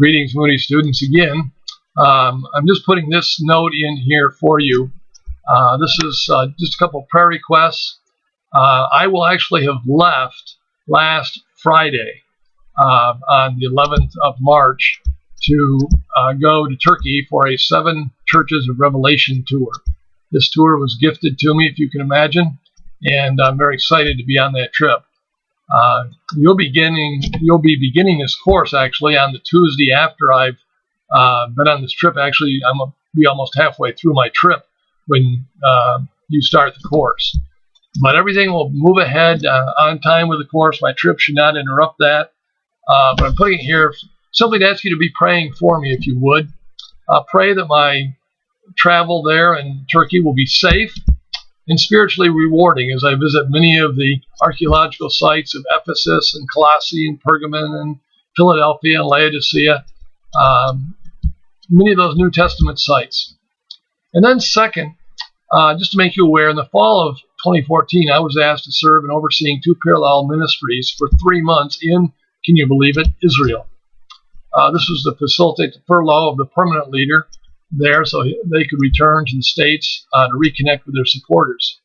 Greetings, Moody students, again. I'm just putting this note in here for you. This is just a couple prayer requests. I will actually have left last Friday on the 11th of March to go to Turkey for a 7 Churches of Revelation tour. This tour was gifted to me, if you can imagine, and I'm very excited to be on that trip. You'll be beginning this course actually on the Tuesday after I've been on this trip. Actually, I'm going to be almost halfway through my trip when you start the course. But everything will move ahead on time with the course. My trip should not interrupt that. But I'm putting it here simply to ask you to be praying for me, if you would. Pray that my travel there in Turkey will be safe and spiritually rewarding as I visit many of the archaeological sites of Ephesus and Colossae and Pergamon and Philadelphia and Laodicea, many of those New Testament sites. And then second, just to make you aware, in the fall of 2014, I was asked to serve in overseeing 2 parallel ministries for 3 months in, can you believe it, Israel. This was to facilitate the furlough of the permanent leader there so they could return to the States to reconnect with their supporters.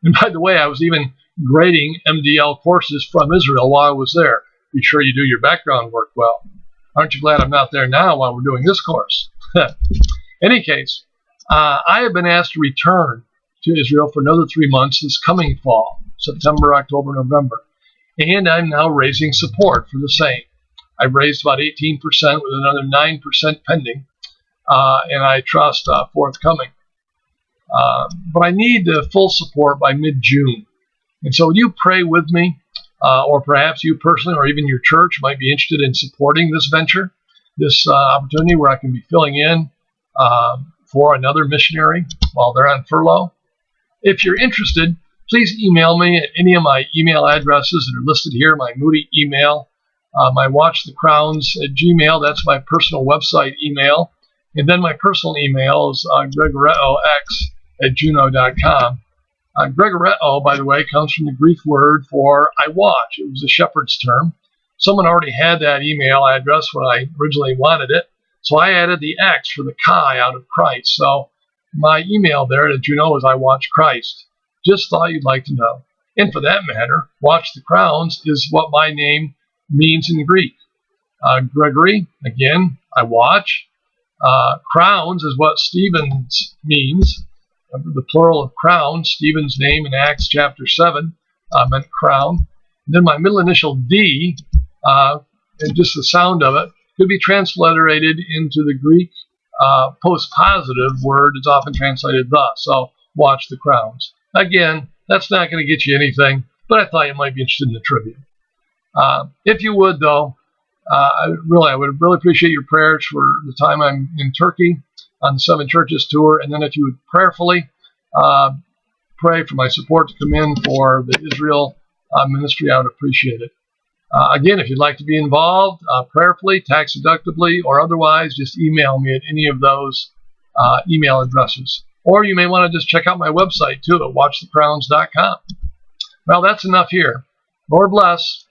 And by the way, I was even grading MDL courses from Israel while I was there. Be sure you do your background work well. Aren't you glad I'm not there now while we're doing this course? Any case, I have been asked to return to Israel for another 3 months this coming fall, September, October, November. And I'm now raising support for the same. I've raised about 18% with another 9% pending. And I trust forthcoming. But I need the full support by mid-June. And so would you pray with me, or perhaps you personally or even your church might be interested in supporting this venture, this opportunity where I can be filling in for another missionary while they're on furlough. If you're interested, please email me at any of my email addresses that are listed here, my Moody email, my watchthecrowns@gmail, that's my personal website email. And then my personal email is gregorettox@juno.com. Gregoretto, by the way, comes from the Greek word for I watch. It was a shepherd's term. Someone already had that email address when I originally wanted it, so I added the X for the Chi out of Christ. So my email there at Juno is I watch Christ. Just thought you'd like to know. And for that matter, Watch the Crowns is what my name means in Greek. Gregory, again, I watch. Crowns is what Stephen's means, the plural of crown. Stephen's name in Acts chapter 7 meant crown. And then my middle initial D, and just the sound of it, could be transliterated into the Greek post-positive word. It's often translated thus. So watch the crowns. Again, that's not going to get you anything, but I thought you might be interested in the trivia. If you would, though, I would really appreciate your prayers for the time I'm in Turkey on the 7 Churches tour, and then if you would prayerfully pray for my support to come in for the Israel ministry, I would appreciate it. Again, if you'd like to be involved prayerfully, tax deductibly, or otherwise, just email me at any of those email addresses. Or you may want to just check out my website too at watchthecrowns.com. Well, that's enough here. Lord bless.